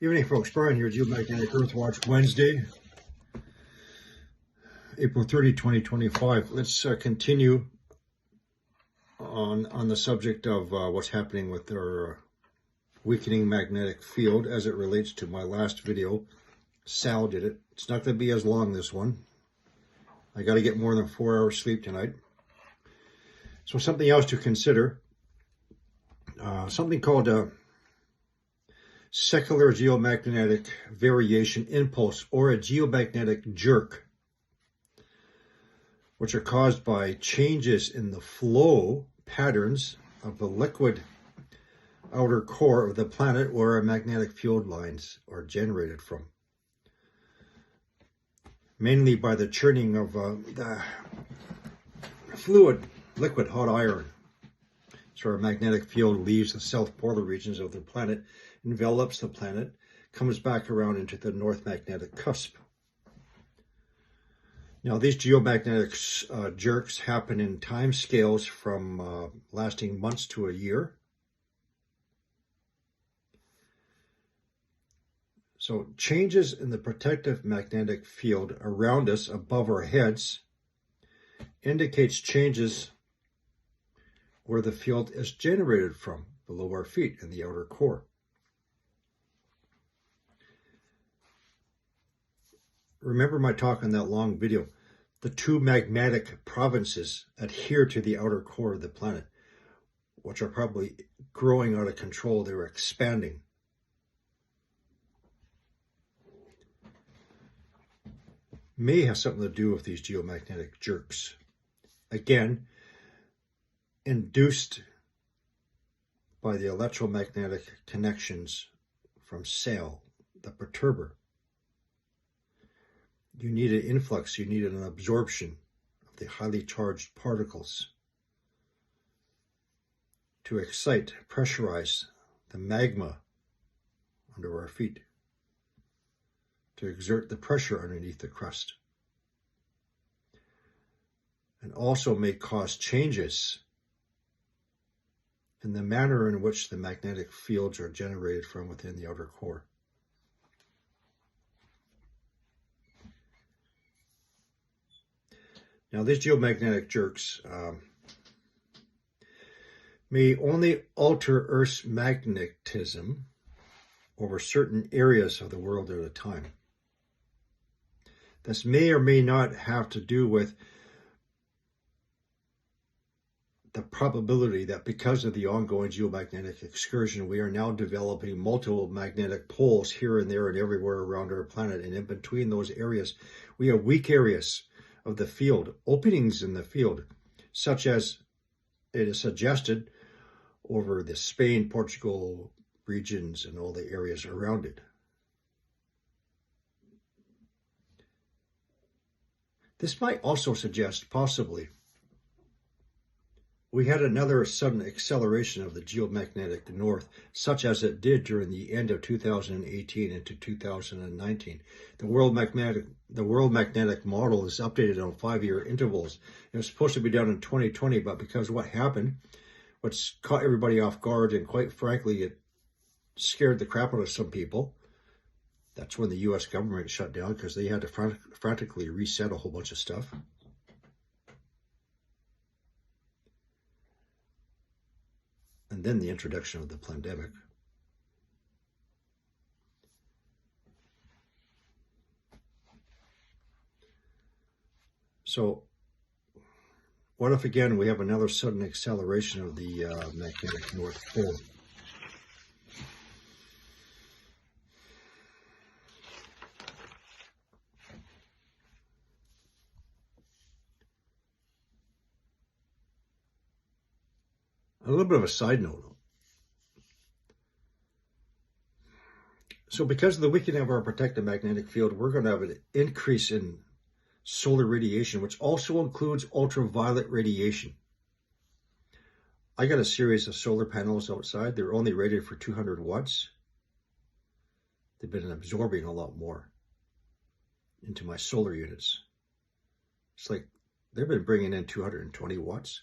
Evening, folks. Brian here, Geomagnetic Earth Watch, Wednesday, April 30, 2025. Let's continue on the subject of what's happening with our weakening magnetic field as it relates to my last video. Sal did it. It's not going to be as long, this one. I got to get more than 4 hours sleep tonight. So something else to consider, something called secular geomagnetic variation impulse, or a geomagnetic jerk, which are caused by changes in the flow patterns of the liquid outer core of the planet where our magnetic field lines are generated from, mainly by the churning of the fluid, liquid hot iron. So our magnetic field leaves the south polar regions of the planet, envelops the planet, comes back around into the north magnetic cusp. Now, these geomagnetic jerks happen in time scales from lasting months to a year. So changes in the protective magnetic field around us above our heads indicates changes where the field is generated from, below our feet in the outer core. Remember my talk in that long video. The two magmatic provinces adhere to the outer core of the planet, which are probably growing out of control. They're expanding. May have something to do with these geomagnetic jerks. Again, induced by the electromagnetic connections from Sal, the perturber. You need an influx, you need an absorption of the highly charged particles to excite, pressurize the magma under our feet, to exert the pressure underneath the crust, and also may cause changes in the manner in which the magnetic fields are generated from within the outer core. Now, these geomagnetic jerks may only alter Earth's magnetism over certain areas of the world at a time. This may or may not have to do with the probability that because of the ongoing geomagnetic excursion, we are now developing multiple magnetic poles here and there and everywhere around our planet. And in between those areas, we have weak areas of the field, openings in the field, such as it is suggested over the Spain, Portugal regions and all the areas around it. This might also suggest, possibly, we had another sudden acceleration of the geomagnetic north, such as it did during the end of 2018 into 2019. The world magnetic model is updated on 5-year intervals. It was supposed to be done in 2020, but because of what happened, what's caught everybody off guard, and quite frankly, it scared the crap out of some people. That's when the U.S. government shut down, because they had to frantically reset a whole bunch of stuff. And then the introduction of the pandemic. So what if, again, we have another sudden acceleration of the magnetic North Pole? A little bit of a side note. So because of the weakening of our protective magnetic field, we're going to have an increase in solar radiation, which also includes ultraviolet radiation. I got a series of solar panels outside. They're only rated for 200 watts. They've been absorbing a lot more into my solar units. It's like they've been bringing in 220 watts.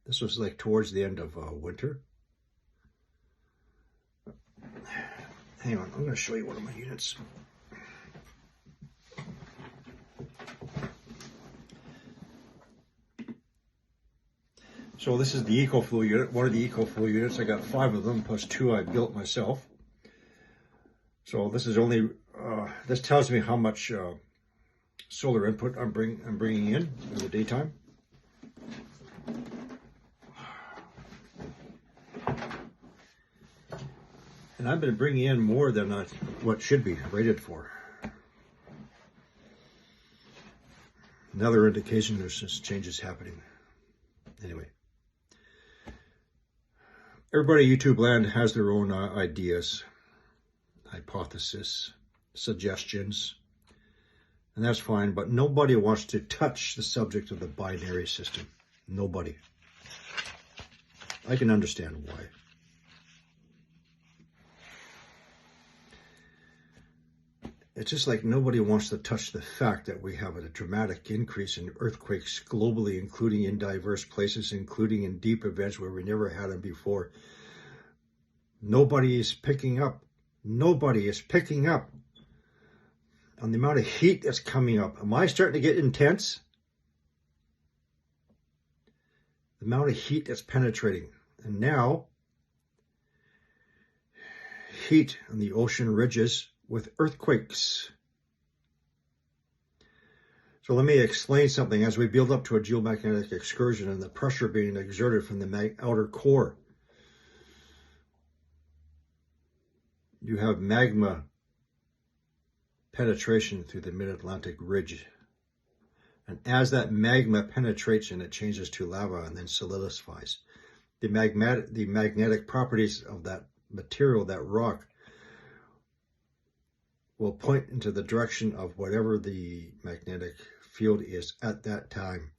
This was like towards the end of winter. Hang on, I'm going to show you one of my units. So this is the EcoFlow unit, one of the EcoFlow units. I got 5 of them, plus 2 I built myself. So this is only, this tells me how much solar input I'm bringing in the daytime. And I've been bringing in more than what should be rated for. Another indication there's just changes happening. Anyway. Everybody at YouTube land has their own ideas, hypotheses, suggestions, and that's fine, but nobody wants to touch the subject of the binary system. Nobody. I can understand why. It's just like nobody wants to touch the fact that we have a dramatic increase in earthquakes globally, including in diverse places, including in deep events where we never had them before. Nobody is picking up. Nobody is picking up on the amount of heat that's coming up. Am I starting to get intense? The amount of heat that's penetrating. And now, heat on the ocean ridges with earthquakes. So let me explain something as we build up to a geomagnetic excursion and the pressure being exerted from the outer core. You have magma penetration through the mid-Atlantic ridge. And as that magma penetrates and it changes to lava and then solidifies, the magnetic properties of that material, that rock, will point into the direction of whatever the magnetic field is at that time.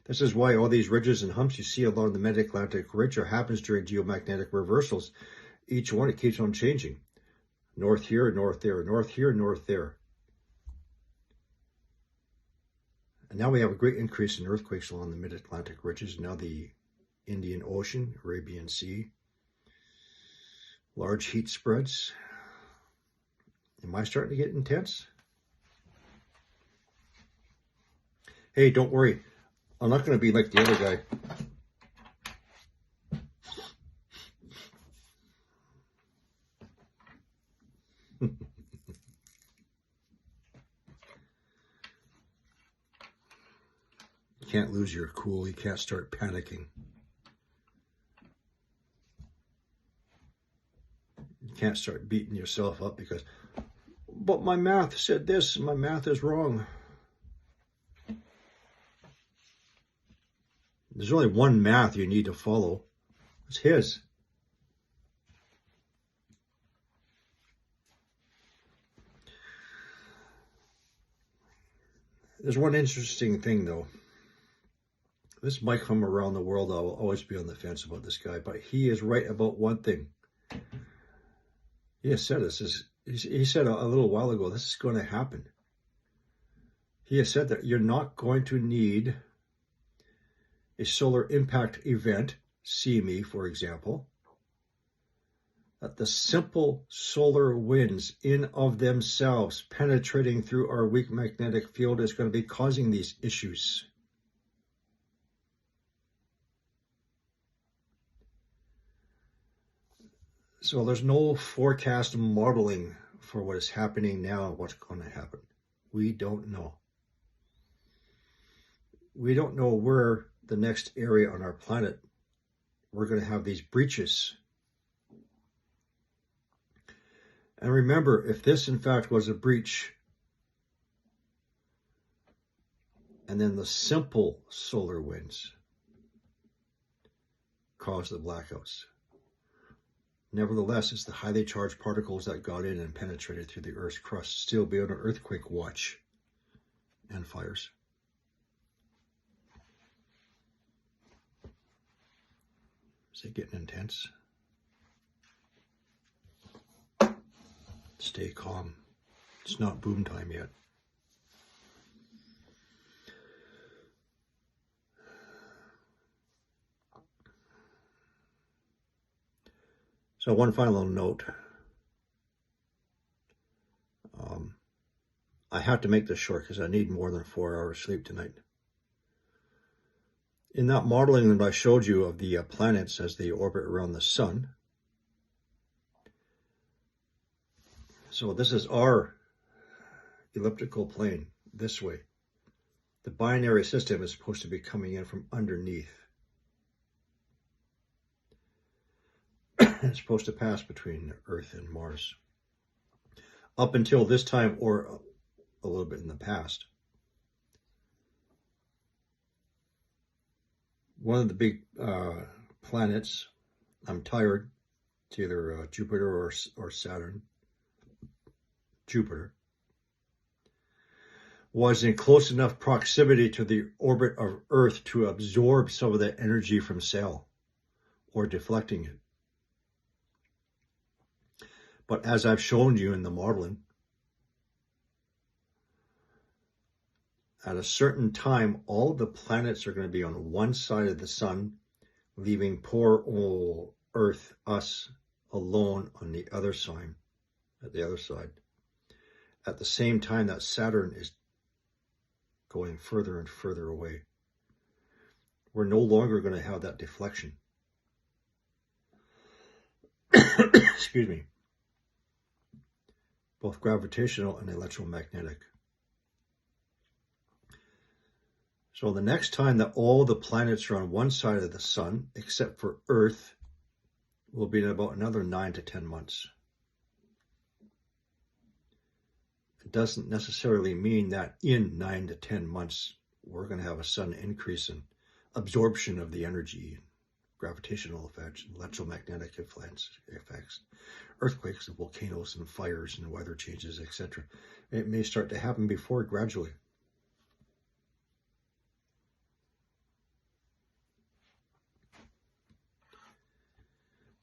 This is why all these ridges and humps you see along the mid-Atlantic ridge happens during geomagnetic reversals. Each one, it keeps on changing. North here, north there, north here, north there. And now we have a great increase in earthquakes along the mid-Atlantic ridges. Now the Indian Ocean, Arabian Sea, large heat spreads. Am I starting to get intense? Hey, don't worry. I'm not going to be like the other guy. You can't lose your cool. You can't start panicking. You can't start beating yourself up because, but my math said this, and my math is wrong. There's only one math you need to follow. It's his. There's one interesting thing, though. This might come around the world. I will always be on the fence about this guy, but he is right about one thing. He has said this. He said a little while ago, this is going to happen. He has said that you're not going to need a solar impact event, CME, for example, that the simple solar winds in of themselves penetrating through our weak magnetic field is going to be causing these issues. So there's no forecast modeling for what is happening now and what's going to happen. We don't know. We don't know where the next area on our planet we're going to have these breaches. And remember, if this in fact was a breach, and then the simple solar winds caused the blackouts. Nevertheless, it's the highly charged particles that got in and penetrated through the Earth's crust still be on an earthquake watch and fires. Is it getting intense? Stay calm. It's not boom time yet. So one final note. I had to make this short because I need more than 4 hours sleep tonight. In that modeling that I showed you of the planets as they orbit around the sun, so this is our elliptical plane this way. The binary system is supposed to be coming in from underneath. It's supposed to pass between Earth and Mars. Up until this time, or a little bit in the past, one of the big planets, I'm tired, it's either Jupiter or Saturn, Jupiter, was in close enough proximity to the orbit of Earth to absorb some of the energy from sail or deflecting it. But as I've shown you in the modeling, at a certain time, all the planets are going to be on one side of the sun, leaving poor old Earth, us, alone on the other side, at the other side. At the same time that Saturn is going further and further away. We're no longer going to have that deflection. Excuse me. Both gravitational and electromagnetic. So the next time that all the planets are on one side of the sun, except for Earth, will be in about another 9 to 10 months. It doesn't necessarily mean that in 9 to 10 months, we're going to have a sudden increase in absorption of the energy, gravitational effects, electromagnetic effects, earthquakes and volcanoes and fires and weather changes, etc. It may start to happen before gradually.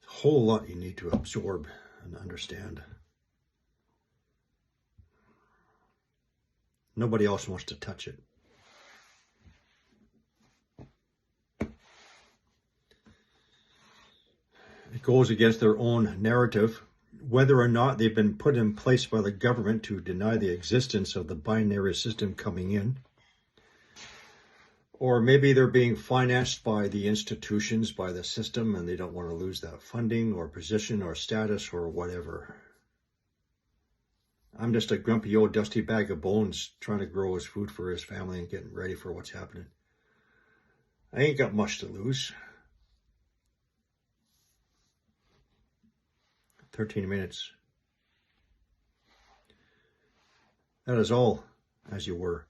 A whole lot you need to absorb and understand. Nobody else wants to touch it. It goes against their own narrative, whether or not they've been put in place by the government to deny the existence of the binary system coming in. Or maybe they're being financed by the institutions, by the system, and they don't want to lose that funding or position or status or whatever. I'm just a grumpy old dusty bag of bones trying to grow his food for his family and getting ready for what's happening. I ain't got much to lose. 13 minutes. That is all, as you were.